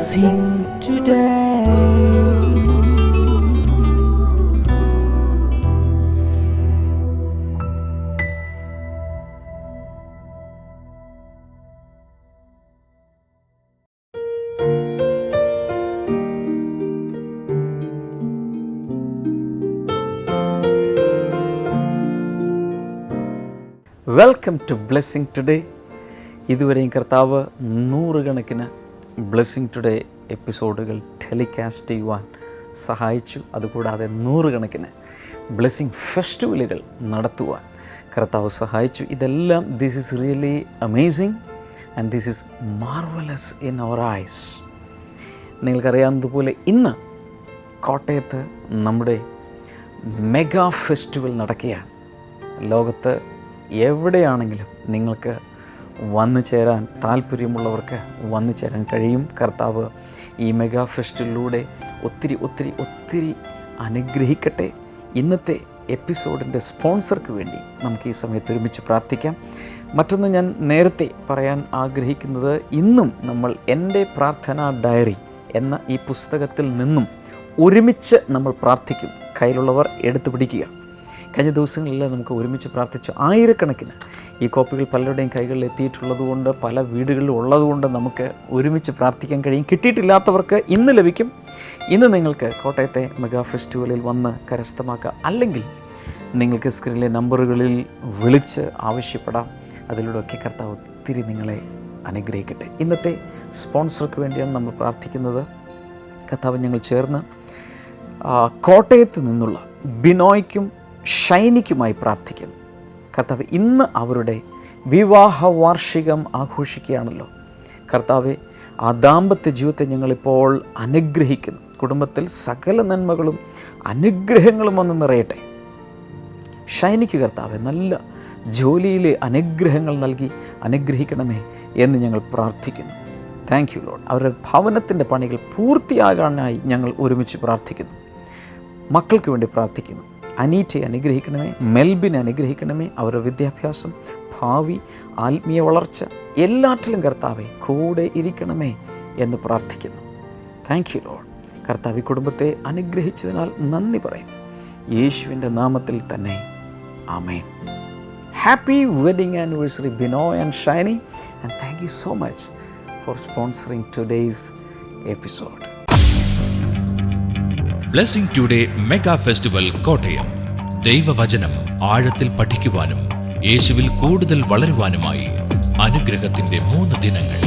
blessing today. Welcome to blessing today. ഇതുവരെയും കർത്താവ് നൂറുകണക്കിന് ബ്ലെസ്സിങ് ടുഡേ എപ്പിസോഡുകൾ ടെലികാസ്റ്റ് ചെയ്യുവാൻ സഹായിച്ചു. അതുകൂടാതെ നൂറുകണക്കിന് ബ്ലെസ്സിങ് ഫെസ്റ്റിവലുകൾ നടത്തുവാൻ കർത്താവ് സഹായിച്ചു. ഇതെല്ലാം this is really amazing and this is marvellous in our eyes. നിങ്ങൾക്കറിയാവുന്നതുപോലെ ഇന്ന് കോട്ടയത്ത് നമ്മുടെ മെഗാ ഫെസ്റ്റിവൽ നടക്കുകയാണ്. ലോകത്ത് എവിടെയാണെങ്കിലും നിങ്ങൾക്ക് വന്നു ചേരാൻ താല്പര്യമുള്ളവർക്ക് വന്നു ചേരാൻ കഴിയും. കർത്താവ് ഈ മെഗാ ഫെസ്റ്റിവലിലൂടെ ഒത്തിരി ഒത്തിരി ഒത്തിരി അനുഗ്രഹിക്കട്ടെ. ഇന്നത്തെ എപ്പിസോഡിൻ്റെ സ്പോൺസർക്ക് വേണ്ടി നമുക്ക് ഈ സമയത്ത് ഒരുമിച്ച് പ്രാർത്ഥിക്കാം. മറ്റൊന്ന് ഞാൻ നേരത്തെ പറയാൻ ആഗ്രഹിക്കുന്നത്, ഇന്നും നമ്മൾ എൻ്റെ പ്രാർത്ഥനാ ഡയറി എന്ന ഈ പുസ്തകത്തിൽ നിന്നും ഒരുമിച്ച് നമ്മൾ പ്രാർത്ഥിക്കും. കയ്യിലുള്ളവർ എടുത്തു പിടിക്കുക. കഴിഞ്ഞ ദിവസങ്ങളിൽ നമുക്ക് ഒരുമിച്ച് പ്രാർത്ഥിച്ചു. ആയിരക്കണക്കിന് ഈ കോപ്പികൾ പലരുടെയും കൈകളിൽ എത്തിയിട്ടുള്ളതുകൊണ്ട്, പല വീടുകളിലും ഉള്ളതുകൊണ്ട് നമുക്ക് ഒരുമിച്ച് പ്രാർത്ഥിക്കാൻ കഴിയും. കിട്ടിയിട്ടില്ലാത്തവർക്ക് ഇന്ന് ലഭിക്കും. ഇന്ന് നിങ്ങൾക്ക് കോട്ടയത്തെ മെഗാ ഫെസ്റ്റിവലിൽ വന്ന് കരസ്ഥമാക്കാം. അല്ലെങ്കിൽ നിങ്ങൾക്ക് സ്ക്രീനിലെ നമ്പറുകളിൽ വിളിച്ച് ആവശ്യപ്പെടാം. അതിലൂടെയൊക്കെ കർത്താവ് ഒത്തിരി നിങ്ങളെ അനുഗ്രഹിക്കട്ടെ. ഇന്നത്തെ സ്പോൺസർക്ക് വേണ്ടിയാണ് നമ്മൾ പ്രാർത്ഥിക്കുന്നത്. കർത്താവ് ഞങ്ങൾ ചേർന്ന് കോട്ടയത്ത് നിന്നുള്ള ബിനോയ്ക്കും ഷൈനിക്കുമായി പ്രാർത്ഥിക്കുന്നു. കർത്താവ് ഇന്ന് അവരുടെ വിവാഹ വാർഷികം ആഘോഷിക്കുകയാണല്ലോ. കർത്താവെ, ആ ദാമ്പത്യ ജീവിതത്തെ ഞങ്ങളിപ്പോൾ അനുഗ്രഹിക്കുന്നു. കുടുംബത്തിൽ സകല നന്മകളും അനുഗ്രഹങ്ങളും വന്ന് നിറയട്ടെ. ഷൈനിക്ക് കർത്താവെ നല്ല ജോലിയിലെ അനുഗ്രഹങ്ങൾ നൽകി അനുഗ്രഹിക്കണമേ എന്ന് ഞങ്ങൾ പ്രാർത്ഥിക്കുന്നു. Thank you Lord. അവരുടെ ഭവനത്തിൻ്റെ പണികൾ പൂർത്തിയാകാനായി ഞങ്ങൾ ഒരുമിച്ച് പ്രാർത്ഥിക്കുന്നു. മക്കൾക്ക് വേണ്ടി പ്രാർത്ഥിക്കുന്നു. അനീറ്റയെ അനുഗ്രഹിക്കണമേ, മെൽബിനെ അനുഗ്രഹിക്കണമേ. അവരുടെ വിദ്യാഭ്യാസം, ഭാവി, ആത്മീയ വളർച്ച എല്ലാറ്റിലും കർത്താവെ കൂടെ ഇരിക്കണമേ എന്ന് പ്രാർത്ഥിക്കുന്നു. Thank you lord. കർത്താവ് ഈ കുടുംബത്തെ അനുഗ്രഹിച്ചതിനാൽ നന്ദി പറയുന്നു. യേശുവിൻ്റെ നാമത്തിൽ തന്നെ ആമേൻ. Happy wedding anniversary Binoy and Shiny, and thank you so much for sponsoring today's episode. Blessing today mega festival Kottayam. ദൈവവചനം ആഴത്തിൽ പഠിക്കുവാനും യേശുവിൽ കൂടുതൽ വളരുവാനുമായി അനുഗ്രഹത്തിന്റെ 3 ദിനങ്ങൾ.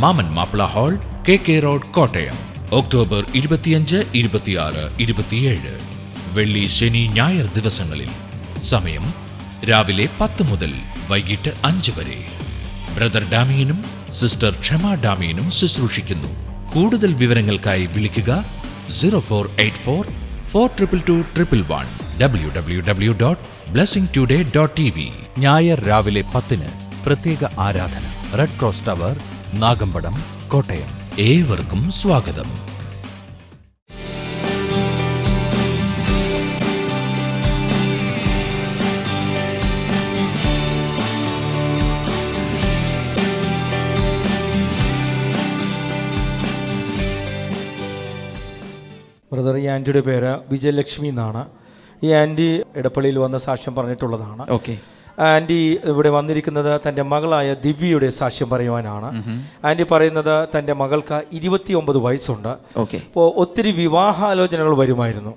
മാമൻ Mappila hall, KK road, Kottayam. October 25, 26, 27. വെള്ളി, ശനി, ഞായർ ദിവസങ്ങളിൽ. സമയം രാവിലെ 10 മുതൽ വൈകിട്ട് 5 വരെ. ബ്രദർ ഡാമിയനും സിസ്റ്റർ ക്ഷമ ഡാമിയനും ശുശ്രൂഷിക്കുന്നു. കൂടുതൽ വിവരങ്ങൾക്കായി വിളിക്കുക 0484 422 111 www.blessingtoday.tv. ഞായർ രാവിലെ 10-ന് പ്രത്യേക ആരാധന. Red cross tower, Nagampadam, Kottayam. ഏവർക്കും സ്വാഗതം. ബ്രദർ, ഈ ആൻറ്റിയുടെ പേര് വിജയലക്ഷ്മി എന്നാണ്. ഈ ആൻറ്റി ഇടപ്പള്ളിയിൽ വന്ന സാക്ഷ്യം പറഞ്ഞിട്ടുള്ളതാണ്. ഓക്കെ. ആൻറ്റി ഇവിടെ വന്നിരിക്കുന്നത് തൻ്റെ മകളായ ദിവ്യയുടെ സാക്ഷ്യം പറയുവാനാണ്. ആൻറ്റി പറയുന്നത് തൻ്റെ മകൾക്ക് 29 വയസ്സുണ്ട്. അപ്പോൾ ഒത്തിരി വിവാഹാലോചനകൾ വരുമായിരുന്നു,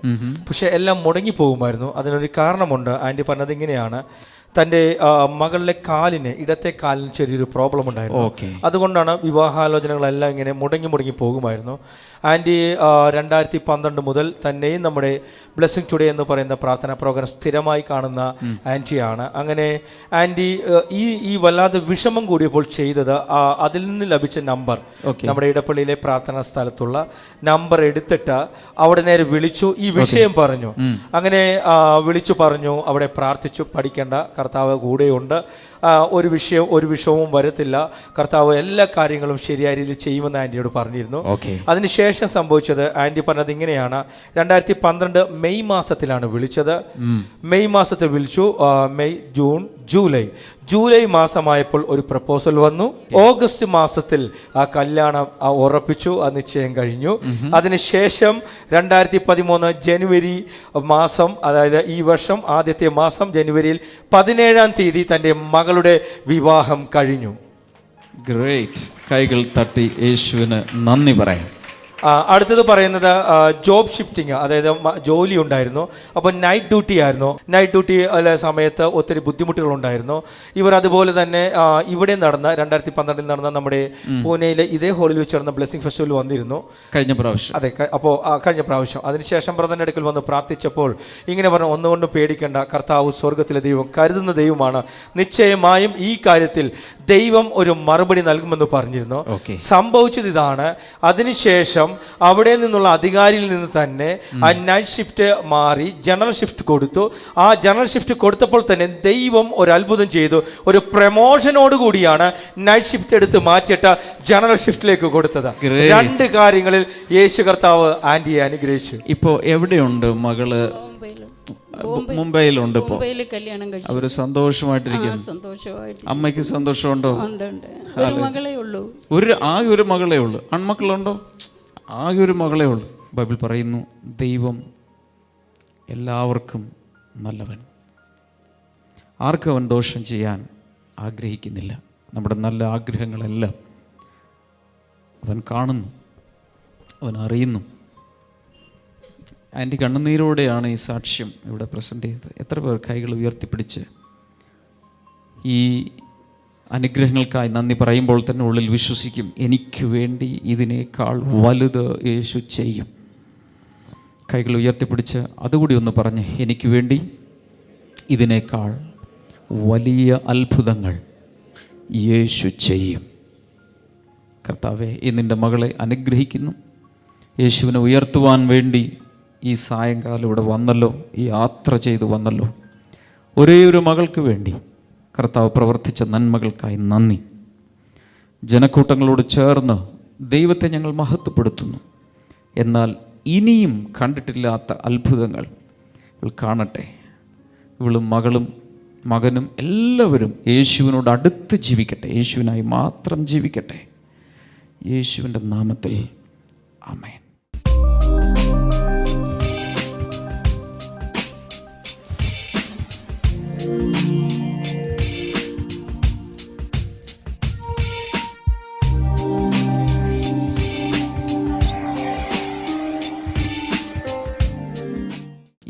പക്ഷെ എല്ലാം മുടങ്ങിപ്പോകുമായിരുന്നു. അതിനൊരു കാരണമുണ്ട്. ആൻറ്റി പറഞ്ഞത് ഇങ്ങനെയാണ്: തൻ്റെ മകളുടെ കാലിന്, ഇടത്തെ കാലിന് ചെറിയൊരു പ്രോബ്ലം ഉണ്ടായിരുന്നു. അതുകൊണ്ടാണ് വിവാഹാലോചനകളെല്ലാം ഇങ്ങനെ മുടങ്ങി പോകുമായിരുന്നു. ആൻറ്റി 2012 മുതൽ തന്നെയും നമ്മുടെ ബ്ലെസ്സിങ് ടുഡേ എന്ന് പറയുന്ന പ്രാർത്ഥനാ പ്രോഗ്രാം സ്ഥിരമായി കാണുന്ന ആൻറ്റിയാണ്. അങ്ങനെ ആൻറ്റി ഈ വല്ലാതെ വിഷമം കൂടിയപ്പോൾ ചെയ്തത്, അതിൽ നിന്ന് ലഭിച്ച നമ്പർ, നമ്മുടെ ഇടപ്പള്ളിയിലെ പ്രാർത്ഥനാ സ്ഥലത്തുള്ള നമ്പർ എടുത്തിട്ട് അവിടെ നേരെ വിളിച്ചു, ഈ വിഷയം പറഞ്ഞു. അങ്ങനെ വിളിച്ചു പറഞ്ഞു, അവിടെ പ്രാർത്ഥിച്ചു. പഠിക്കേണ്ട, കർത്താവ് കൂടെയുണ്ട്, ഒരു വിഷയവും വരത്തില്ല, കർത്താവ് എല്ലാ കാര്യങ്ങളും ശരിയായ രീതിയിൽ ചെയ്യുമെന്ന് ആൻറ്റിയോട് പറഞ്ഞിരുന്നു. അതിനുശേഷം സംഭവിച്ചത്, ആൻറ്റി പറഞ്ഞത് ഇങ്ങനെയാണ്: 2012 മെയ് മാസത്തിലാണ് വിളിച്ചത്. മെയ് മാസത്തിൽ വിളിച്ചു. മെയ്, ജൂൺ, ജൂലൈ മാസമായപ്പോൾ ഒരു പ്രപ്പോസൽ വന്നു. ഓഗസ്റ്റ് മാസത്തിൽ ആ കല്യാണം ഉറപ്പിച്ചു, ആ നിശ്ചയം കഴിഞ്ഞു. അതിനുശേഷം 2013 ജനുവരി മാസം, അതായത് ഈ വർഷം ആദ്യത്തെ മാസം ജനുവരിയിൽ 17-ാം തീയതി തൻ്റെ മകളുടെ വിവാഹം കഴിഞ്ഞു. ഗ്രേറ്റ്. കൈകൾ തട്ടി യേശുവിന് നന്ദി പറയാം. അടുത്തത് പറയുന്നത് ജോബ് ഷിഫ്റ്റിങ്, അതായത് ജോലി ഉണ്ടായിരുന്നു. അപ്പോൾ നൈറ്റ് ഡ്യൂട്ടി ആയിരുന്നു. നൈറ്റ് ഡ്യൂട്ടി സമയത്ത് ഒത്തിരി ബുദ്ധിമുട്ടുകളുണ്ടായിരുന്നു. ഇവർ അതുപോലെ തന്നെ ഇവിടെ നടന്ന 2012 നടന്ന നമ്മുടെ പൂനെയിലെ ഇതേ ഹോളിൽ വെച്ച് നടന്ന ബ്ലെസ്സിംഗ് ഫെസ്റ്റിവൽ വന്നിരുന്നു കഴിഞ്ഞ പ്രാവശ്യം. അതെ, അപ്പോൾ കഴിഞ്ഞ പ്രാവശ്യം. അതിനുശേഷം ബ്രദറിൻ്റെ അടുക്കൽ വന്ന് പ്രാർത്ഥിച്ചപ്പോൾ ഇങ്ങനെ പറഞ്ഞു, ഒന്നുകൊണ്ടും പേടിക്കേണ്ട, കർത്താവ് സ്വർഗത്തിലെ ദൈവം കരുതുന്ന ദൈവമാണ്, നിശ്ചയമായും ഈ കാര്യത്തിൽ ദൈവം ഒരു മറുപടി നൽകുമെന്ന് പറഞ്ഞിരുന്നു. സംഭവിച്ചത് ഇതാണ്. അതിനുശേഷം അവിടെ നിന്നുള്ള അധികാരിയിൽ നിന്ന് തന്നെ ആ നൈറ്റ് ഷിഫ്റ്റ് മാറി ജനറൽ ഷിഫ്റ്റ് കൊടുത്തു. ആ ജനറൽ ഷിഫ്റ്റ് കൊടുത്തപ്പോൾ തന്നെ ദൈവം ഒരു അത്ഭുതം ചെയ്തു. ഒരു പ്രമോഷനോട് കൂടിയാണ് നൈറ്റ് ഷിഫ്റ്റ് എടുത്ത് മാറ്റിയിട്ട് ജനറൽ ഷിഫ്റ്റിലേക്ക് കൊടുത്തത്. 2 കാര്യങ്ങളിൽ യേശു കർത്താവ് ആന്റിയെ അനുഗ്രഹിച്ചു. ഇപ്പോ എവിടെയുണ്ട് മകള്? മുംബൈയിലുണ്ട്. ഇപ്പോ അവര് സന്തോഷമായിട്ടിരിക്കുന്നു. അമ്മയ്ക്ക് സന്തോഷമുണ്ടോ? ആകെ ഒരു മകളേ ഉള്ളൂ. ആൺമക്കളുണ്ടോ? ആകെ ഒരു മകളേ ഉള്ളൂ. ബൈബിൾ പറയുന്നു, ദൈവം എല്ലാവർക്കും നല്ലവൻ, ആർക്കും അവൻ ദോഷം ചെയ്യാൻ ആഗ്രഹിക്കുന്നില്ല. നമ്മുടെ നല്ല ആഗ്രഹങ്ങളെല്ലാം അവൻ കാണുന്നു, അവൻ അറിയുന്നു. ആൻറ്റി കണ്ണുനീരോടെയാണ് ഈ സാക്ഷ്യം ഇവിടെ പ്രസൻറ്റ് ചെയ്തത്. എത്ര പേർ കൈകൾ ഉയർത്തിപ്പിടിച്ച് ഈ അനുഗ്രഹങ്ങൾക്കായി നന്ദി പറയുമ്പോൾ തന്നെ ഉള്ളിൽ വിശ്വസിക്കും, എനിക്ക് വേണ്ടി ഇതിനേക്കാൾ വലുത് യേശു ചെയ്യും. കൈകൾ ഉയർത്തിപ്പിടിച്ച് അതുകൂടി ഒന്ന് പറഞ്ഞ്, എനിക്ക് വേണ്ടി ഇതിനേക്കാൾ വലിയ അത്ഭുതങ്ങൾ യേശു ചെയ്യും. കർത്താവേ, നിൻ്റെ മകളെ അനുഗ്രഹിക്കുന്നു. യേശുവിനെ ഉയർത്തുവാൻ വേണ്ടി ഈ സായങ്കാലം ഇവിടെ വന്നല്ലോ, ഈ യാത്ര ചെയ്തു വന്നല്ലോ. ഒരേ ഒരു മകൾക്ക് വേണ്ടി കർത്താവ് പ്രവർത്തിച്ച നന്മകൾക്കായി നന്ദി. ജനക്കൂട്ടങ്ങളോട് ചേർന്ന് ദൈവത്തെ ഞങ്ങൾ മഹത്വപ്പെടുത്തുന്നു. എന്നാൽ ഇനിയും കണ്ടിട്ടില്ലാത്ത അത്ഭുതങ്ങൾ ഇവൾ കാണട്ടെ. ഇവളും മകളും മകനും എല്ലാവരും യേശുവിനോട് അടുത്ത് ജീവിക്കട്ടെ, യേശുവിനായി മാത്രം ജീവിക്കട്ടെ. യേശുവിൻ്റെ നാമത്തിൽ ആമേൻ.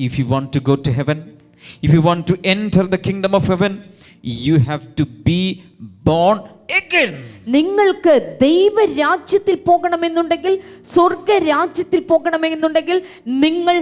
If you want to go to heaven, if you want to enter the kingdom of heaven, you have to be born again. നിങ്ങൾക്ക് ദൈവരാജ്യത്തിൽ പോകണമെന്നുണ്ടെങ്കിൽ, സ്വർഗരാജ്യത്തിൽ പോകണമെന്നുണ്ടെങ്കിൽ നിങ്ങൾ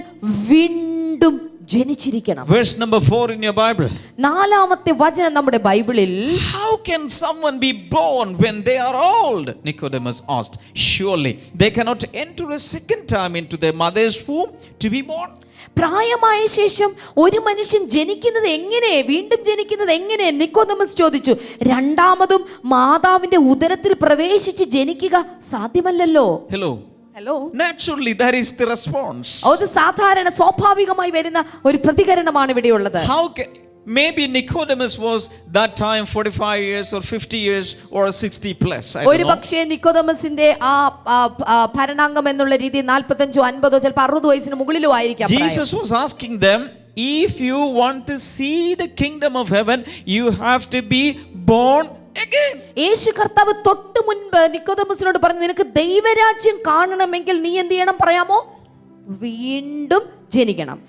വീണ്ടും ജനിച്ചിരിക്കണം. Verse number 4 in your Bible. 4-ാമത്തെ വചനം നമ്മുടെ ബൈബിളിൽ. How can someone be born when they are old? Nicodemus asked. Surely they cannot enter a second time into their mother's womb to be born. പ്രായമായ ശേഷം ഒരു മനുഷ്യൻ ജനിക്കുന്നത് എങ്ങനെ, വീണ്ടും ജനിക്കുന്നത് എങ്ങനെ? നിക്കോദമസ് ചോദിച്ചു. രണ്ടാമതും മാതാവിന്റെ ഉദരത്തിൽ പ്രവേശിച്ച് ജനിക്കുക സാധ്യമല്ലല്ലോ. Hello Naturally that is the response. അത് സാധാരണ സ്വാഭാവികമായി വരുന്ന ഒരു പ്രതികരണമാണ് ഇവിടെയുള്ളത്. How can maybe Nicodemus was that time 45 years or 50 years or 60 plus. ഒരു പക്ഷേ നിക്കോദമസിന്റെ ആ ഭരണാംഗം എന്നുള്ള രീതി 45 50 ചിലപ്പോൾ 60 വയസ്സിന് മുകളിലോ ആയിരിക്കാം. Jesus was asking them, if you want to see the kingdom of heaven, you have to be born again. യേശു കർത്താവ് തൊട്ട് മുൻപ് നിക്കോദമസിനോട് പറഞ്ഞു, നിനക്ക് ദൈവരാജ്യം കാണണമെങ്കിൽ നീ എന്ത് ചെയ്യണം പറയാമോ? വീണ്ടും ജനിക്കണം.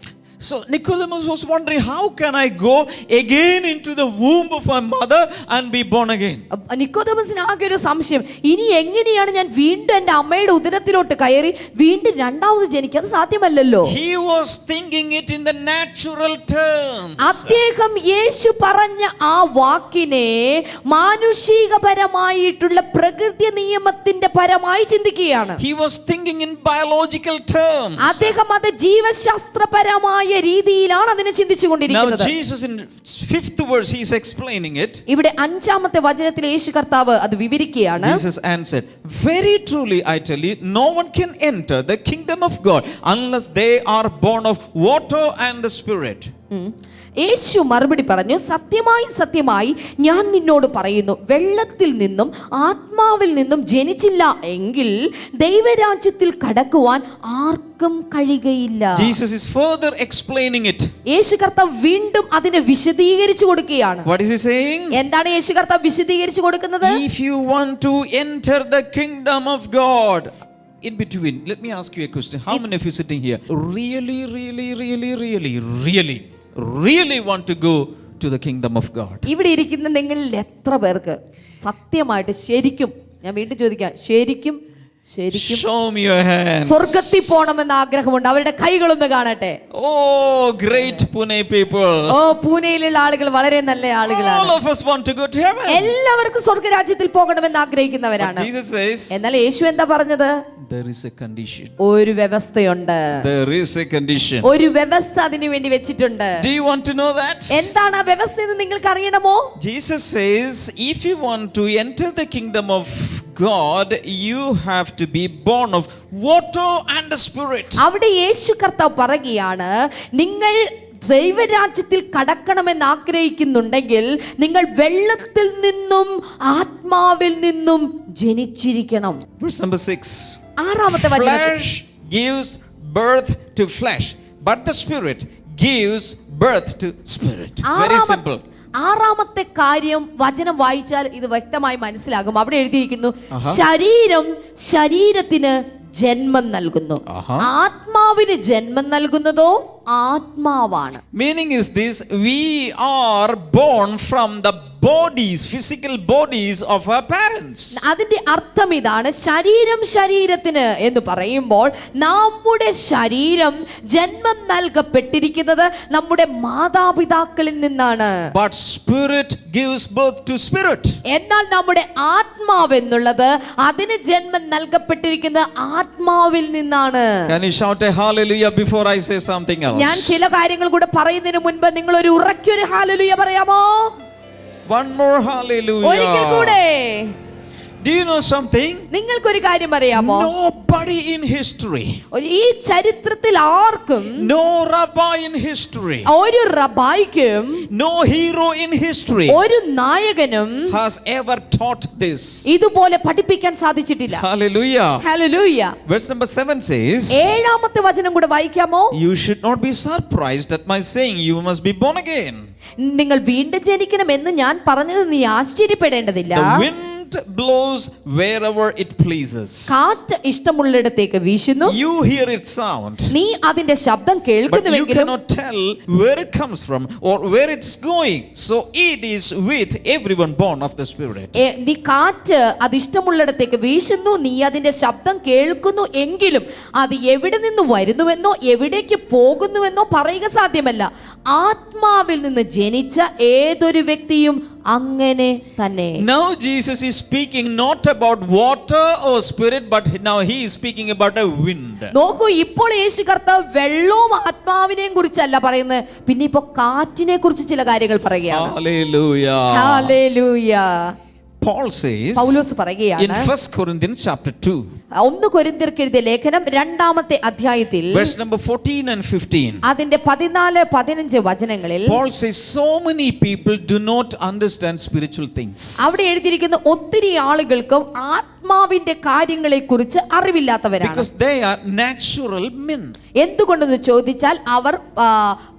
So Nicodemus was wondering, how can I go again into the womb of my mother and be born again? നിക്കോദമസിന് ആകെ ഒരു സംശയം, ഇനി എങ്ങനെയാണ് ഞാൻ വീണ്ടും എൻ്റെ അമ്മയുടെ ഉദരത്തിലോട്ട് കയറി വീണ്ടും രണ്ടാമത് ജനിക്കുക? അത് സാധ്യമല്ലല്ലോ. He was thinking it in the natural terms. അദ്ദേഹം യേശു പറഞ്ഞ ആ വാക്കിനെ മാനുഷികപരമായിട്ടുള്ള പ്രകൃതി നിയമത്തിന്റെ പരമായി ചിന്തിക്കുകയാണ്. He was thinking in biological terms. അദ്ദേഹം അത് ജീവശാസ്ത്രപരമായ രീതിയിലാണ് അതിനെ ചിന്തിച്ചുകൊണ്ടിരിക്കുന്നത്. Now Jesus in 5th verse he is explaining it. ഇവിടെ 5-ാമത്തെ വചനത്തിൽ യേശു കർത്താവ് അത് വിവരിക്കുകയാണ്. Jesus answered, very truly I tell you, no one can enter the kingdom of God unless they are born of water and the spirit. യേശു മറുപടി പറഞ്ഞു, സത്യമായി സത്യമായി ഞാൻ നിന്നോട് പറയുന്നു, വെള്ളത്തിൽ നിന്നും ആത്മാവിൽ നിന്നും ജനിച്ചില്ല എങ്കിൽ ദൈവരാജ്യത്തിൽ കടക്കുവാൻ ആർക്കും കഴിയുകയില്ല. Jesus is further explaining it. യേശു കർത്താവ് വീണ്ടും അതിനെ വിശദീകരിച്ചു കൊടുക്കുകയാണ്. What is he saying? എന്താണ് യേശു കർത്താവ് വിശദീകരിച്ചു കൊടുക്കുന്നത്? If you want to enter the kingdom of God, in between, let me ask you a question. How many of you sitting here really want to go to the kingdom of God? ഇവിടെ ഇരിക്കുന്ന നിങ്ങളിൽ എത്ര പേർക്ക് സത്യമായിട്ട് ശരിക്കും, ഞാൻ വീണ്ടും ചോദിക്കാം, ശരിക്കും Show me your hands. സ്വർഗത്തിൽ പോകണമെന്ന് ആഗ്രഹമുണ്ട്? അവരുടെ കൈകളൊന്ന് കാണട്ടെ. Oh, great Pune people. ഓ, പൂനെയിലുള്ള ആളുകൾ വളരെ നല്ല ആളുകളാണ്. All of us want to go to heaven. എല്ലാവർക്കും സ്വർഗരാജ്യത്തിൽ പോകണമെന്ന് ആഗ്രഹിക്കുന്നവരാണ്. But Jesus says, എന്നാൽ യേശു എന്താ പറഞ്ഞത്? there is a condition. ഒരു വ്യവസ്ഥയുണ്ട്. There is a condition. ഒരു വ്യവസ്ഥ അതിനു വേണ്ടി വെച്ചിട്ടുണ്ട്. Do you want to know that? എന്താണ് ആ വ്യവസ്ഥ എന്ന് നിങ്ങൾക്ക് അറിയണമോ? Jesus says, if you want to enter the kingdom of God, you have to be born of water and the Spirit. അവിടെ യേശു കർത്താവ് പറയുകയാണ്, നിങ്ങൾ ദൈവരാജ്യത്തിൽ കടക്കണമെന്ന് ആഗ്രഹിക്കുന്നുണ്ടെങ്കിൽ നിങ്ങൾ വെള്ളത്തിൽ നിന്നും ആത്മാവിൽ നിന്നും ജനിച്ചിരിക്കണം. Verse number 6. ആറാമത്തെ വചനം. Flesh gives birth to flesh, but the Spirit gives birth to spirit. Very simple. ആറാമത്തെ കാര്യം വചനം വായിച്ചാൽ ഇത് വ്യക്തമായി മനസ്സിലാകും. അവിടെ എഴുതിയിരിക്കുന്നു, ശരീരം ശരീരത്തിന് ജന്മം നൽകുന്നു, ആത്മാവിന് ജന്മം നൽകുന്നതോ ആത്മാവാണ്. Meaning is this, we are born from the bodies, physical bodies of our parents. അതിന്റെ അർത്ഥം ഇതാണ്, ശരീരം ശരീരത്തിന് എന്ന് പറയുമ്പോൾ നമ്മുടെ ശരീരം ജന്മം നൽകപ്പെട്ടിരിക്കുന്നത് നമ്മുടെ മാതാപിതാക്കളിൽ നിന്നാണ്. But spirit gives birth to spirit. എന്നാൽ നമ്മുടെ ആത്മാവ് എന്നുള്ളത് അതിന് ജന്മം നൽകപ്പെട്ടിരിക്കുന്ന ആത്മാവിൽ നിന്നാണ്. Can you shout a hallelujah before I say something else? ഞാൻ ചില കാര്യങ്ങൾ കൂടെ പറയുന്നതിന് മുൻപ് നിങ്ങൾ ഒരു ഉറക്കൊരു ഹല്ലേലൂയ പറയാമോ? One more hallelujah. ഒരിക്കൽ കൂടെ. Do you know something? നിങ്ങൾക്കൊരു കാര്യം അറിയാമോ? Nobody in history, ഈ ചരിത്രത്തിൽ ആർക്കും, no rabbi in history, ഒരു റബായിക്കും, no hero in history ഒരു നായകനും has ever taught this. ഇതുപോലെ പഠിപ്പിക്കാൻ സാധിച്ചിട്ടില്ല. Hallelujah. Hallelujah. Verse number 7 says, ഏഴാമത്തെ വചനം കൂടെ വായിക്കാമോ? you should not be surprised at my saying you must be born again. നിങ്ങൾ വീണ്ടും ജനിക്കണമെന്ന് ഞാൻ പറഞ്ഞത് നീ ആശ്ചര്യപ്പെടേണ്ടതില്ല. The wind blows wherever it pleases. കാറ്റ് ഇഷ്ടമുള്ളിടത്തേക്ക് വീശുന്നു, You hear its sound, നീ അതിന്റെ ശബ്ദം but you കേൾക്കുന്നുവെങ്കിലും cannot tell where it comes from or where it's going. So it is with everyone born of the Spirit. നീ കാറ്റ് അത് ഇഷ്ടമുള്ളിടത്തേക്ക് വീശുന്നു, നീ അതിന്റെ ശബ്ദം കേൾക്കുന്നു എങ്കിലും അത് എവിടെ നിന്ന് വരുന്നുവെന്നോ എവിടേക്ക് പോകുന്നുവെന്നോ പറയുക സാധ്യമല്ല. ആത്മാവിൽ നിന്ന് ജനിച്ച ഏതൊരു വ്യക്തിയും അങ്ങനെ തന്നെ. Now Jesus is speaking not about water or spirit, but now he is speaking about a wind. നോക്കൂ, ഇപ്പോൾ യേശു കർത്താവ് വെള്ളവും ആത്മാവിനെയും കുറിച്ചല്ല പറയുന്നത്, പിന്നെ ഇപ്പോ കാറ്റിനെ കുറിച്ച് ചില കാര്യങ്ങൾ പറയുകയാണ്. Hallelujah. Hallelujah. Paul says Paulose in പറയുകയാണ് 1 Corinthians chapter 2, 1 കൊരിന്ത്യർക്ക് എഴുതിയ ലേഖനം 2-ാമത്തെ അധ്യായത്തിൽ verse number 14 and 15, അതിന്റെ 14-15 വചനങ്ങളിൽ Paul says so many people do not understand spiritual things. അവിടെ എഴുതിയിരിക്കുന്ന ഒത്തിരി ആളുകൾക്കും ആത്മാവിന്റെ കാര്യങ്ങളെ കുറിച്ച് അറിവില്ലാത്തവരാണ്. Because they are natural men. എന്തുകൊണ്ടെന്ന് ചോദിച്ചാൽ അവർ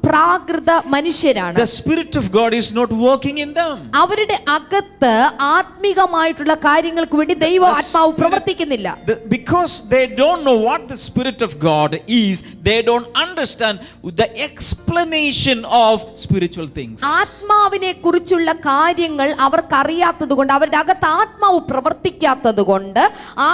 പ്രാകൃത മനുഷ്യരാണ്. The Spirit of God is not working in them. അവരുടെ അകത്ത് ആത്മീകമായിട്ടുള്ള കാര്യങ്ങൾക്ക് വേണ്ടി ദൈവ ആത്മാവ് പ്രവർത്തിക്കുന്നില്ല. Because they don't know what the Spirit of God is, they don't understand the explanation of spiritual things. ആത്മാവിനെ കുറിച്ചുള്ള കാര്യങ്ങൾ അവർക്കറിയാത്തത് കൊണ്ട്, അവരുടെ അകത്ത് ആത്മാവ് പ്രവർത്തിക്കാത്തത് കൊണ്ട്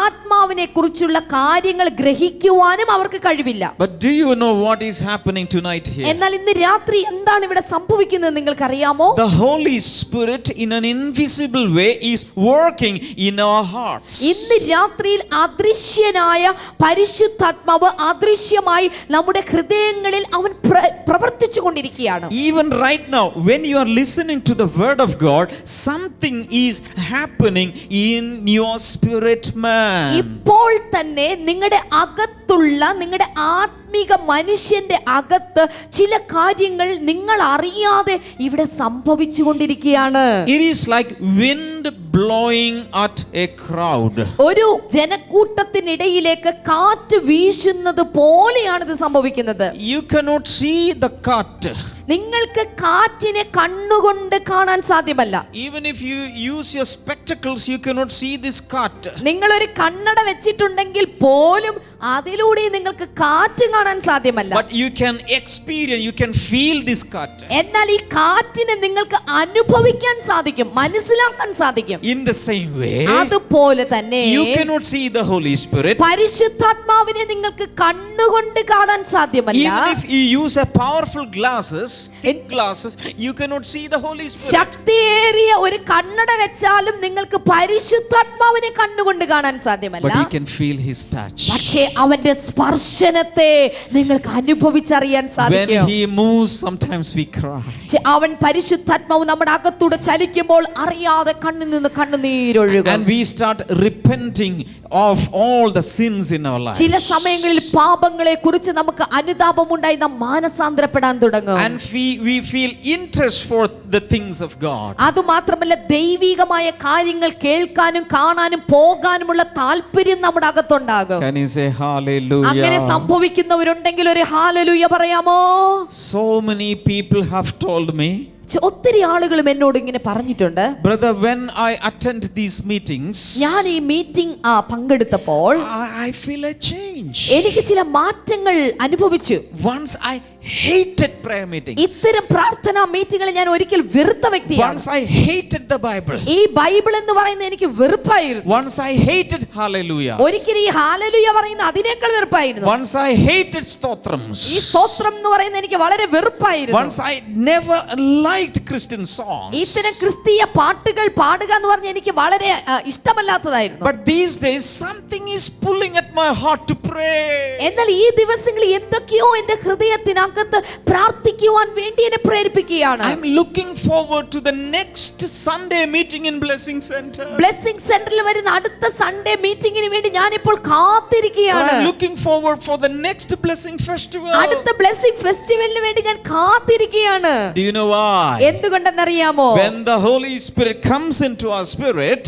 ആത്മാവിനെ കുറിച്ചുള്ള കാര്യങ്ങൾ ഗ്രഹിക്കുവാനും അവർക്ക് കഴിവില്ല. But do you know what is happening tonight here? എന്നാൽ ഇന്ന് രാത്രി എന്താണ് ഇവിടെ സംഭവിക്കുന്നത് നിങ്ങൾക്കറിയാമോ? The Holy Spirit in an invisible way is working in our hearts. ഇന്ന് രാത്രിയിൽ അദൃശ്യനായ പരിശുദ്ധാത്മാവ് അദൃശ്യമായി നമ്മുടെ ഹൃദയങ്ങളിൽ അവൻ പ്രവർത്തിച്ചു കൊണ്ടിരിക്കുകയാണ്. Even right now, when you are listening to the word of God, something is happening in your spirit man. ഇപ്പോൾ തന്നെ നിങ്ങളുടെ അകത്ത് അകത്തുള്ള നിങ്ങളുടെ ആത്മീക മനുഷ്യന്റെ അകത്ത് ചില കാര്യങ്ങൾ നിങ്ങൾ അറിയാതെ ഇവിടെ സംഭവിച്ചു കൊണ്ടിരിക്കുകയാണ്. It is like wind blowing at a crowd. ഒരു ജനക്കൂട്ടത്തിനിടയിലേക്ക് കാറ്റ് വീശുന്നത് പോലെയാണ് ഇത് സംഭവിക്കുന്നത്. You cannot see the cat. നിങ്ങൾക്ക് കാറ്റിനെ കണ്ണുകൊണ്ട് കാണാൻ സാധ്യമല്ല. Even if you use your spectacles, you cannot see this cat. നിങ്ങൾ ഒരു കണ്ണട വെച്ചിട്ടുണ്ടെങ്കിൽ പോലും അതിലൂടെ നിങ്ങൾക്ക് കാറ്റ് കാണാൻ സാധ്യമല്ല. But you can experience, you can feel this cat. എന്നാൽ ഈ കാറ്റിനെ നിങ്ങൾക്ക് അനുഭവിക്കാൻ സാധിക്കും, മനസ്സിലാക്കാൻ സാധിക്കും. In the same way, അതുപോലെ തന്നെ you cannot see the Holy Spirit. പരിശുദ്ധാത്മാവിനെ നിങ്ങൾക്ക് കണ്ണുകൊണ്ട് കാണാൻ സാധ്യമല്ല. Even if you use a powerful glasses, thick glasses, you cannot see the Holy Spirit. ശക്തിയേറിയ ഒരു കണ്ണട വെച്ചാലും നിങ്ങൾക്ക് പരിശുദ്ധാത്മാവിനെ കണ്ണുകൊണ്ട് കാണാൻ സാധ്യമല്ല. But you can feel his touch. പക്ഷേ അവന്റെ സ്പർശനത്തെ നിങ്ങൾക്ക് അനുഭവിച്ചറിയാൻ When സാധിക്കും. he moves, sometimes we cry. അവൻ പരിശുദ്ധാത്മാവ് നമ്മുടെ അകത്തൂടെ ചലിക്കുമ്പോൾ അറിയാതെ കണ്ണിൽ നിന്ന് കണ്ണുനീരൊഴുകും. And we start repenting of all the sins in our life. ചില സമയങ്ങളിൽ പാപങ്ങളെ കുറിച്ച് നമുക്ക് അനുതാപമുണ്ടായി നാം മാനസാന്തരപ്പെടാൻ തുടങ്ങും. And we feel interest for the things of God. അതുമാത്രമല്ല ദൈവികമായ കാര്യങ്ങൾ കേൾക്കാനും കാണാനും പോകാനുമുള്ള താല്പര്യം നമ്മുടെ അകത്തുണ്ടാകും. Can you say അങ്ങനെ hallelujah? സംഭവിക്കുന്നവരുണ്ടെങ്കിൽ ഒരു ഹാലലൂയ പറയാമോ? So many people have told me, ഒത്തിരി ആളുകളും എന്നോട് ഇങ്ങനെ പറഞ്ഞിട്ടുണ്ട്, brother, when I attend these meetings, ഞാൻ ഈ meeting പങ്കെടുത്തപ്പോൾ I feel a change. എനിക്ക് ചില മാറ്റങ്ങൾ അനുഭവിച്ചു. Once I hated prayer meetings. ഇത്തരം പ്രാർത്ഥനാ മീറ്റിംഗുകൾ ഞാൻ ഒരിക്കൽ വെറുത്ത വ്യക്തിയാണ്. Once I hated the Bible. ഈ ബൈബിൾ എന്ന് പറയുന്നത് എനിക്ക് വെറുപ്പായിരുന്നു. Once I hated hallelujah. ഒരിക്കൽ ഈ ഹാലലൂയ പറയുന്ന അതിനേക്കാൾ വെറുപ്പായിരുന്നു. Once I hated stotrams. ഈ സ്തോത്രം എന്ന് പറയുന്നത് എനിക്ക് വളരെ വെറുപ്പായിരുന്നു. Once I never liked Christian songs. ഇത്തരം ക്രിസ്തീയ പാട്ടുകൾ പാടുക എന്ന് പറഞ്ഞാൽ എനിക്ക് വളരെ ഇഷ്ടമല്ലാത്തതായിരുന്നു. But these days something is pulling at my heart to pray. എന്നാൽ ഈ ദിവസങ്ങളിൽ എന്തൊക്കെയോ എന്റെ ഹൃദയത്തിനകത്ത് പ്രാർത്ഥിക്കുവാൻ വേണ്ടി എന്നെ പ്രേരിപ്പിക്കുകയാണ്. I'm looking forward to the next Sunday meeting in Blessing Center. Blessing സെന്ററിൽ വരുന്ന അടുത്ത സൺഡേ മീറ്റിംഗിന് വേണ്ടി ഞാൻ ഇപ്പോൾ കാത്തിരിക്കുകയാണ്. I'm looking forward for the next Blessing Festival. അടുത്ത ബ്ലെസ്സിംഗ് ഫെസ്റ്റിവലിന് വേണ്ടി ഞാൻ കാത്തിരിക്കുകയാണ്. Do you know why? എന്തുകൊണ്ടെന്നറിയാമോ? When the Holy Spirit comes into our spirit,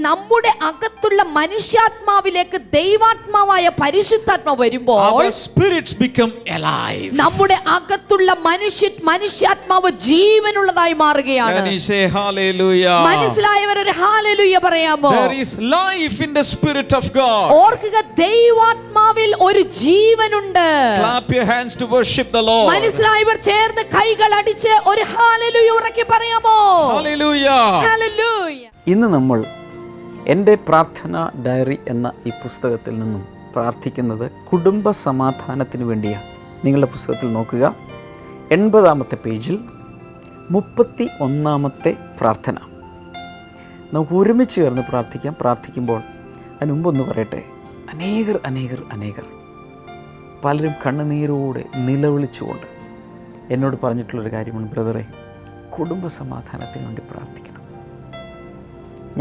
നമ്മുടെ അകത്തുള്ള മനുഷ്യാത്മാവിലേക്ക് ദൈവാത്മാവായ പരിശുദ്ധാത്മാവ് വരുമ്പോൾ our spirits become alive. നമ്മുടെ അകത്തുള്ള മനുഷ്യാത്മാവ് ജീവനുള്ളതായി മാറുകയാണ്. Can you say hallelujah? മനസ്സിലായവർ ഒരു ഹല്ലേലൂയ പറയാമോ? There is life in the Spirit of God. ഓർക്കുക, ദൈവാത്മാവിൽ ഒരു ജീവനുണ്ട്. Clap your hands to worship the Lord. മനസ്സിലായവർ ചേർന്ന് കൈകൾ അടിച്ച് ഒരു ഹല്ലേലൂയ ഉറക്കെ പറയാമോ? Hallelujah. ഹല്ലേലൂയ. ഇന്ന് നമ്മൾ എൻ്റെ പ്രാർത്ഥന ഡയറി എന്ന ഈ പുസ്തകത്തിൽ നിന്നും പ്രാർത്ഥിക്കുന്നത് കുടുംബ സമാധാനത്തിന് വേണ്ടിയാണ്. നിങ്ങളുടെ പുസ്തകത്തിൽ നോക്കുക, 80-ാമത്തെ പേജിൽ 31-ാമത്തെ പ്രാർത്ഥന. നമുക്ക് ഒരുമിച്ച് ചേർന്ന് പ്രാർത്ഥിക്കാം. പ്രാർത്ഥിക്കുമ്പോൾ അതിന് മുമ്പൊന്ന് പറയട്ടെ, അനേകർ പലരും കണ്ണുനീരോടെ നിലവിളിച്ചുകൊണ്ട് എന്നോട് പറഞ്ഞിട്ടുള്ളൊരു കാര്യമാണ്, ബ്രദറെ, കുടുംബ സമാധാനത്തിന് വേണ്ടി പ്രാർത്ഥിക്കണം.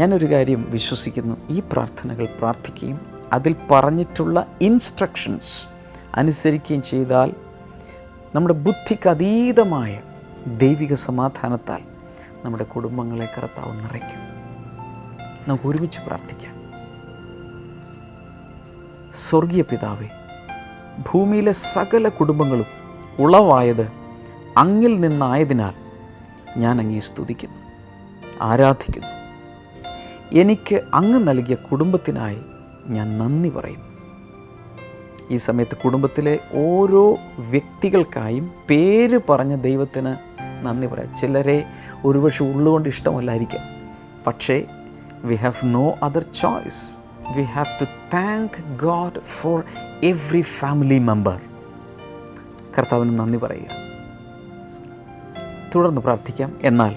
ഞാനൊരു കാര്യം വിശ്വസിക്കുന്നു, ഈ പ്രാർത്ഥനകൾ പ്രാർത്ഥിക്കുകയും അതിൽ പറഞ്ഞിട്ടുള്ള ഇൻസ്ട്രക്ഷൻസ് അനുസരിക്കുകയും ചെയ്താൽ നമ്മുടെ ബുദ്ധിക്ക് അതീതമായ ദൈവിക സമാധാനത്താൽ നമ്മുടെ കുടുംബങ്ങളെ കർത്താവ് നിറയ്ക്കും. നമുക്ക് ഒരുമിച്ച് പ്രാർത്ഥിക്കാം. സ്വർഗീയ പിതാവേ, ഭൂമിയിലെ സകല കുടുംബങ്ങളും ഉളവായത് അങ്ങിൽ നിന്നായതിനാൽ ഞാൻ അങ്ങയെ സ്തുതിക്കുന്നു, ആരാധിക്കുന്നു. എനിക്ക് അങ്ങ് നൽകിയ കുടുംബത്തിനായി ഞാൻ നന്ദി പറയുന്നു. ഈ സമയത്ത് കുടുംബത്തിലെ ഓരോ വ്യക്തികൾക്കായും പേര് പറഞ്ഞ ദൈവത്തിന് നന്ദി പറയാം. ചിലരെ ഒരുപക്ഷെ ഉള്ളുകൊണ്ട് ഇഷ്ടമല്ലായിരിക്കാം, പക്ഷേ we have no other choice. We have to thank God for every family member. കർത്താവിന് നന്ദി പറയുക. തുടർന്ന് പ്രാർത്ഥിക്കാം. എന്നാൽ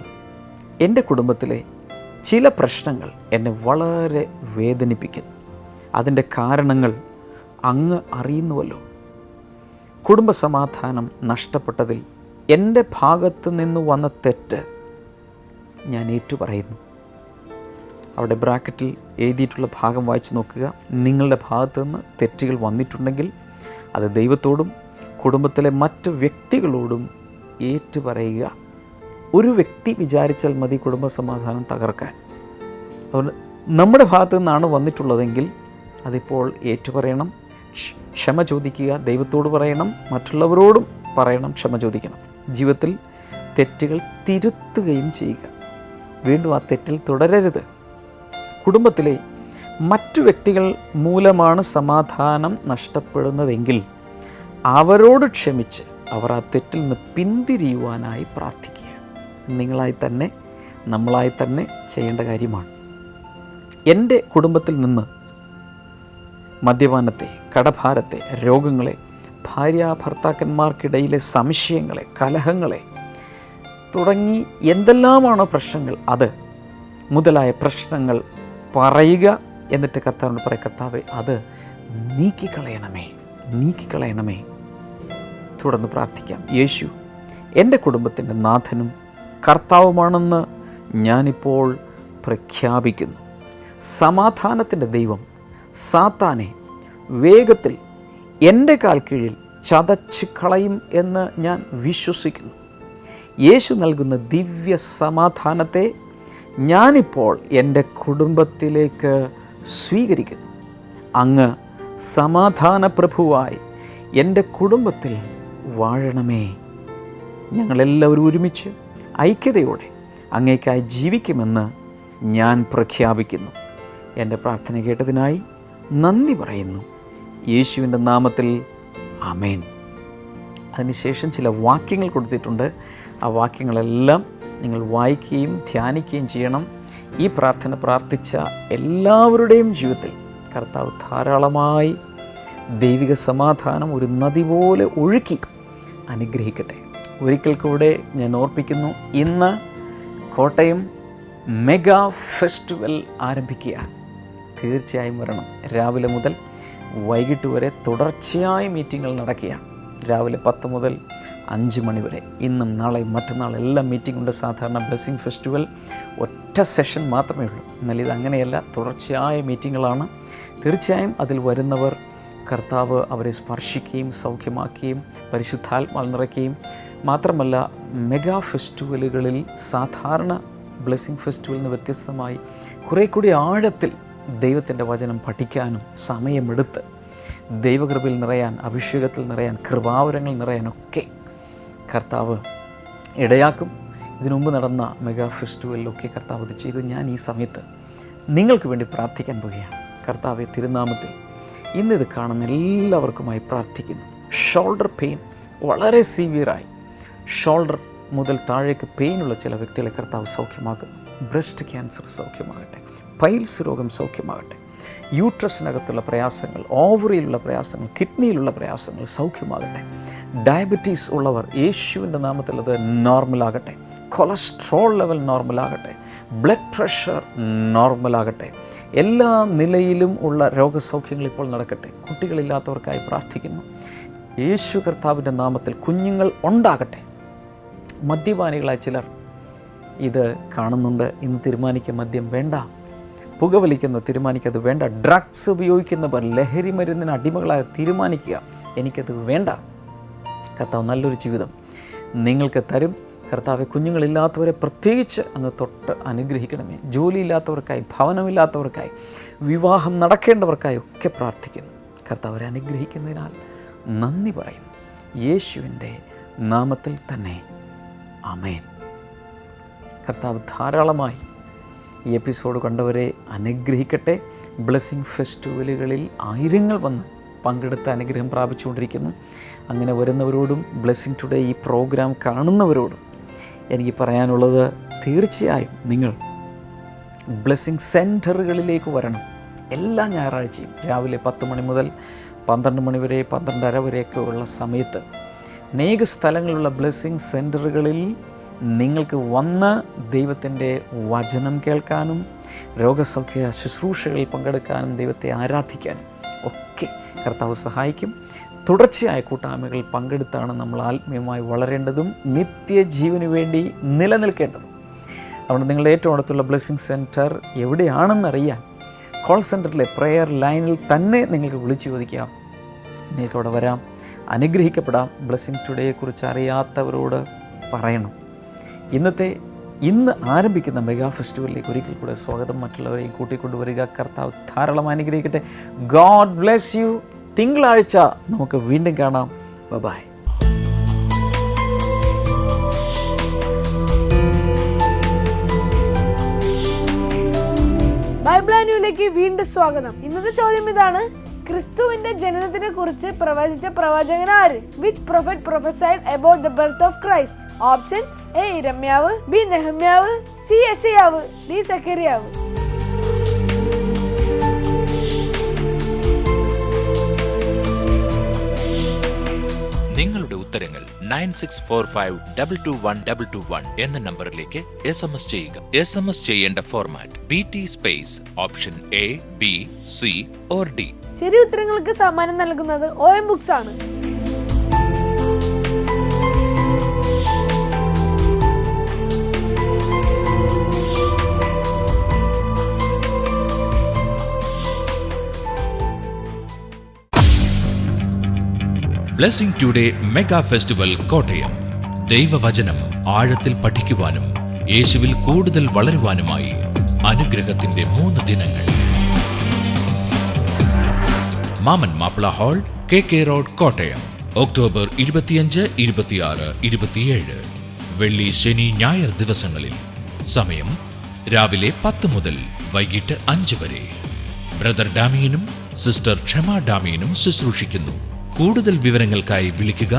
എൻ്റെ കുടുംബത്തിലെ ചില പ്രശ്നങ്ങൾ എന്നെ വളരെ വേദനിപ്പിക്കുന്നു. അതിൻ്റെ കാരണങ്ങൾ അങ്ങ് അറിയുന്നുവല്ലോ. കുടുംബസമാധാനം നഷ്ടപ്പെട്ടതിൽ എൻ്റെ ഭാഗത്ത് നിന്ന് വന്ന തെറ്റ് ഞാൻ ഏറ്റുപറയുന്നു. അവിടെ ബ്രാക്കറ്റിൽ എഴുതിയിട്ടുള്ള ഭാഗം വായിച്ചു നോക്കുക. നിങ്ങളുടെ ഭാഗത്തു നിന്ന് തെറ്റുകൾ വന്നിട്ടുണ്ടെങ്കിൽ അത് ദൈവത്തോടും കുടുംബത്തിലെ മറ്റ് വ്യക്തികളോടും ഏറ്റുപറയുക. ഒരു വ്യക്തി വിചാരിച്ചാൽ മതി കുടുംബസമാധാനം തകർക്കാൻ. അതുകൊണ്ട് നമ്മുടെ ഭാഗത്തു നിന്നാണ് വന്നിട്ടുള്ളതെങ്കിൽ അതിപ്പോൾ ഏറ്റുപറയണം, ക്ഷമ ചോദിക്കുക, ദൈവത്തോട് പറയണം, മറ്റുള്ളവരോടും പറയണം, ക്ഷമ ചോദിക്കണം. ജീവിതത്തിൽ തെറ്റുകൾ തിരുത്തുകയും ചെയ്യുക. വീണ്ടും ആ തെറ്റിൽ തുടരരുത്. കുടുംബത്തിലെ മറ്റു വ്യക്തികൾ മൂലമാണ് സമാധാനം നഷ്ടപ്പെടുന്നതെങ്കിൽ അവരോട് ക്ഷമിച്ച് അവർ ആ തെറ്റിൽ നിന്ന് പിന്തിരിയുവാനായി പ്രാർത്ഥിക്കുക. നിങ്ങളായി തന്നെ നമ്മളായി തന്നെ ചെയ്യേണ്ട കാര്യമാണ്. എൻ്റെ കുടുംബത്തിൽ നിന്ന് മദ്യപാനത്തെ, കടഭാരത്തെ, രോഗങ്ങളെ, ഭാര്യാഭർത്താക്കന്മാർക്കിടയിലെ സംശയങ്ങളെ, കലഹങ്ങളെ തുടങ്ങി എന്തെല്ലാമാണോ പ്രശ്നങ്ങൾ, അത് മുതലായ പ്രശ്നങ്ങൾ പറയുക. എന്നിട്ട് കർത്താവിനോട് പറയും, കർത്താവേ അത് നീക്കിക്കളയണമേ, നീക്കിക്കളയണമേ. തുടർന്ന് പ്രാർത്ഥിക്കാം. യേശു എൻ്റെ കുടുംബത്തിൻ്റെ നാഥനും കർത്താവുമാണെന്ന് ഞാനിപ്പോൾ പ്രഖ്യാപിക്കുന്നു. സമാധാനത്തിൻ്റെ ദൈവം സാത്താനെ വേഗത്തിൽ എൻ്റെ കാൽ കീഴിൽ ചതച്ച് കളയും എന്ന് ഞാൻ വിശ്വസിക്കുന്നു. യേശു നൽകുന്ന ദിവ്യ സമാധാനത്തെ ഞാനിപ്പോൾ എൻ്റെ കുടുംബത്തിലേക്ക് സ്വീകരിക്കുന്നു. അങ്ങ് സമാധാന പ്രഭുവായി എൻ്റെ കുടുംബത്തിൽ വാഴണമേ. ഞങ്ങളെല്ലാവരും ഒരുമിച്ച് ഐക്യതയോടെ അങ്ങേക്കായി ജീവിക്കുമെന്ന് ഞാൻ പ്രഖ്യാപിക്കുന്നു. എൻ്റെ പ്രാർത്ഥന കേട്ടതിനായി നന്ദി പറയുന്നു. യേശുവിൻ്റെ നാമത്തിൽ ആമേൻ. അതിനുശേഷം ചില വാക്യങ്ങൾ കൊടുത്തിട്ടുണ്ട്. ആ വാക്യങ്ങളെല്ലാം നിങ്ങൾ വായിക്കുകയും ധ്യാനിക്കുകയും ചെയ്യണം. ഈ പ്രാർത്ഥന പ്രാർത്ഥിച്ച എല്ലാവരുടെയും ജീവിതത്തിൽ കർത്താവ് ധാരാളമായി ദൈവിക സമാധാനം ഒരു നദി പോലെ ഒഴുക്കി അനുഗ്രഹിക്കട്ടെ. ഒരിക്കൽ കൂടെ ഞാൻ ഓർപ്പിക്കുന്നു, ഇന്ന് കോട്ടയം മെഗാ ഫെസ്റ്റിവൽ ആരംഭിക്കുക. തീർച്ചയായും വരണം. രാവിലെ മുതൽ വൈകിട്ട് വരെ തുടർച്ചയായി മീറ്റിങ്ങുകൾ നടക്കുകയാണ്. രാവിലെ 10 മുതൽ 5 മണി വരെ. ഇന്നും നാളെയും മറ്റന്നാൾ എല്ലാം മീറ്റിംഗ് ഉണ്ട്. സാധാരണ ബ്ലെസ്സിങ് ഫെസ്റ്റിവൽ ഒറ്റ സെഷൻ മാത്രമേ ഉള്ളൂ. എന്നാൽ ഇത് അങ്ങനെയല്ല, തുടർച്ചയായ മീറ്റിങ്ങുകളാണ്. തീർച്ചയായും അതിൽ വരുന്നവർ കർത്താവ് അവരെ സ്പർശിക്കുകയും സൗഖ്യമാക്കുകയും പരിശുദ്ധാത്മാവ് നിറയ്ക്കുകയും മാത്രമല്ല, മെഗാ ഫെസ്റ്റിവലുകളിൽ സാധാരണ ബ്ലെസ്സിങ് ഫെസ്റ്റിവലിൽ നിന്ന് വ്യത്യസ്തമായി കുറേ കൂടി ആഴത്തിൽ ദൈവത്തിൻ്റെ വചനം പഠിക്കാനും സമയമെടുത്ത് ദൈവകൃപയിൽ നിറയാൻ, അഭിഷേകത്തിൽ നിറയാൻ, കൃപാവരങ്ങൾ നിറയാനൊക്കെ കർത്താവ് ഇടയാക്കും. ഇതിനുമുമ്പ് നടന്ന മെഗാ ഫെസ്റ്റിവലിലൊക്കെ കർത്താവ് ഇത് ചെയ്തു. ഞാൻ ഈ സമയത്ത് നിങ്ങൾക്ക് വേണ്ടി പ്രാർത്ഥിക്കാൻ പോവുകയാണ്. കർത്താവെ, തിരുനാമത്തിൽ ഇന്നിത് കാണുന്ന എല്ലാവർക്കുമായി പ്രാർത്ഥിക്കുന്നു. ഷോൾഡർ പെയിൻ വളരെ സിവിയറായി, ഷോൾഡർ മുതൽ താഴേക്ക് പെയിനുള്ള ചില വ്യക്തികളെ കർത്താവ് സൗഖ്യമാക്കുന്നു. ബ്രസ്റ്റ് ക്യാൻസർ സൗഖ്യമാകട്ടെ, പൈൽസ് രോഗം സൗഖ്യമാകട്ടെ, യൂട്രസിനകത്തുള്ള പ്രയാസങ്ങൾ, ഓവറിയിലുള്ള പ്രയാസങ്ങൾ, കിഡ്നിയിലുള്ള പ്രയാസങ്ങൾ സൗഖ്യമാകട്ടെ. ഡയബറ്റീസ് ഉള്ളവർ യേശുവിൻ്റെ നാമത്തിൽ അത് നോർമലാകട്ടെ. കൊളസ്ട്രോൾ ലെവൽ നോർമലാകട്ടെ. ബ്ലഡ് പ്രഷർ നോർമലാകട്ടെ. എല്ലാ നിലയിലും ഉള്ള രോഗസൗഖ്യങ്ങൾ ഇപ്പോൾ നടക്കട്ടെ. കുട്ടികളില്ലാത്തവർക്കായി പ്രാർത്ഥിക്കുന്നു. യേശു കർത്താവിൻ്റെ നാമത്തിൽ കുഞ്ഞുങ്ങൾ ഉണ്ടാകട്ടെ. മദ്യപാനികളായ ചിലർ ഇത് കാണുന്നുണ്ട്. ഇന്ന് തീരുമാനിക്കുക, മദ്യം വേണ്ട. പുകവലിക്കുന്ന തീരുമാനിക്കത് വേണ്ട. ഡ്രഗ്സ് ഉപയോഗിക്കുന്നവർ, ലഹരി മരുന്നിന് അടിമകളായ തീരുമാനിക്കുക, എനിക്കത് വേണ്ട. കർത്താവ് നല്ലൊരു ജീവിതം നിങ്ങൾക്ക് തരും. കർത്താവ് കുഞ്ഞുങ്ങളില്ലാത്തവരെ പ്രത്യേകിച്ച് അങ്ങ് തൊട്ട് അനുഗ്രഹിക്കണമേ. ജോലിയില്ലാത്തവർക്കായി, ഭവനമില്ലാത്തവർക്കായി, വിവാഹം നടക്കേണ്ടവർക്കായി ഒക്കെ പ്രാർത്ഥിക്കുന്നു. കർത്താവ് അവരെ അനുഗ്രഹിക്കുന്നതിനാൽ നന്ദി പറയുന്നു. യേശുവിൻ്റെ നാമത്തിൽ തന്നെ ആമേൻ. കർത്താവ് ധാരാളമായി ഈ എപ്പിസോഡ് കണ്ടവരെ അനുഗ്രഹിക്കട്ടെ. ബ്ലെസ്സിങ് ഫെസ്റ്റിവലുകളിൽ ആയിരങ്ങൾ വന്ന് പങ്കെടുത്ത് അനുഗ്രഹം പ്രാപിച്ചുകൊണ്ടിരിക്കുന്നു. അങ്ങനെ വരുന്നവരോടും ബ്ലെസ്സിങ് ടുഡേ ഈ പ്രോഗ്രാം കാണുന്നവരോടും എനിക്ക് പറയാനുള്ളത്, തീർച്ചയായും നിങ്ങൾ ബ്ലെസ്സിങ് സെൻറ്ററുകളിലേക്ക് വരണം. എല്ലാ ഞായറാഴ്ചയും രാവിലെ 10 മണി മുതൽ 12 മണി വരെ, 12:30 വരെയൊക്കെ ഉള്ള സമയത്ത് അനേക സ്ഥലങ്ങളിലുള്ള ബ്ലെസ്സിങ് സെൻറ്ററുകളിൽ നിങ്ങൾക്ക് വന്ന് ദൈവത്തിൻ്റെ വചനം കേൾക്കാനും രോഗസൗഖ്യ ശുശ്രൂഷകളിൽ പങ്കെടുക്കാനും ദൈവത്തെ ആരാധിക്കാനും ഒക്കെ കർത്താവ് സഹായിക്കും. തുടർച്ചയായ കൂട്ടായ്മകളിൽ പങ്കെടുത്താണ് നമ്മൾ ആത്മീയമായി വളരേണ്ടതും നിത്യജീവന് വേണ്ടി നിലനിൽക്കേണ്ടതും. അതുകൊണ്ട് നിങ്ങളുടെ ഏറ്റവും അടുത്തുള്ള ബ്ലെസ്സിങ് സെൻറ്റർ എവിടെയാണെന്നറിയാൻ കോൾ സെൻറ്ററിലെ പ്രെയർ ലൈനിൽ തന്നെ നിങ്ങൾക്ക് വിളിച്ചു ചോദിക്കാം. നിങ്ങൾക്ക് അവിടെ വരാം, അനുഗ്രഹിക്കപ്പെടാം. ബ്ലെസ്സിങ് ടുഡേയെക്കുറിച്ച് അറിയാത്തവരോട് പറയണം. ഇന്ന് ആരംഭിക്കുന്ന മെഗാ ഫെസ്റ്റിവലിലേക്ക് ഒരിക്കൽ കൂടെ സ്വാഗതം. മറ്റുള്ളവരെയും കൂട്ടിക്കൊണ്ടുവരിക. കർത്താവ് ധാരാളം അനുഗ്രഹിക്കട്ടെ. God bless you. തിങ്കളാഴ്ച നമുക്ക് വീണ്ടും കാണാം. ബൈ. ബൈബിൾ ആനുവിലേക്ക് വീണ്ടും സ്വാഗതം. ഇന്നത്തെ ചോദ്യം ഇതാണ്: ക്രിസ്തുവിന്റെ ജനനത്തിനെ കുറിച്ച് പ്രവചിച്ച പ്രവാചകൻ ആര്? Which prophet prophesied about the birth of Christ? Options: A. ഇരമ്യാവ്, B. നെഹമ്യാവ്, C. യെശയ്യാവ്, D. സഖറിയാവ്. നിങ്ങളുടെ ഉത്തരങ്ങൾ 9645221221 എന്ന നമ്പറിലേക്ക് SMS ചെയ്യുക. SMS ചെയ്യേണ്ട format BT space option A, B, C or D. ശരി ഉത്തരങ്ങൾക്ക് സമ്മാനം നൽകുന്നത് OM ബുക്സ് ആണ്. Blessing today mega festival Kottayam. ദൈവവചനം ആഴത്തിൽ പഠിക്കുവാനും യേശുവിൽ കൂടുതൽ വളരുവാനുമായി അനുഗ്രഹത്തിന്റെ 3 ദിനങ്ങൾ. മാമൻ Mappila hall, KK road, Kottayam. October 25, 26, 27. വെള്ളി, ശനി, ഞായർ ദിവസങ്ങളിൽ. സമയം രാവിലെ 10 മുതൽ വൈകിട്ട് 5 വരെ. ബ്രദർ ഡാമിയനും സിസ്റ്റർ ക്ഷമ ഡാമിയനും ശുശ്രൂഷിക്കുന്നു. കൂടുതൽ വിവരങ്ങൾക്കായി വിളിക്കുക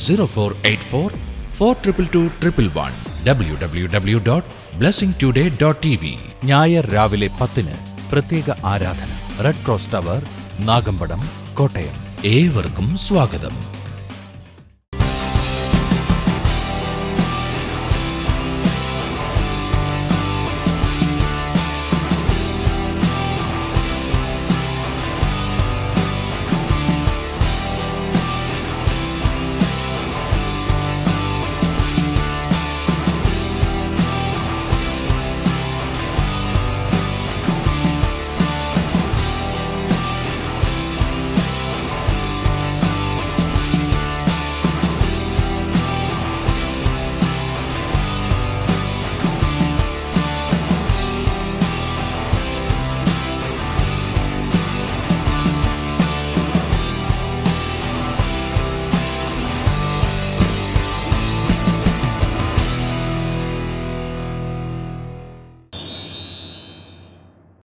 0484 422 www.blessingtoday.tv. ഞായർ രാവിലെ 10 പ്രത്യേക ആരാധന. Red cross tower, Nagampadam, Kottayam. ഏവർക്കും സ്വാഗതം.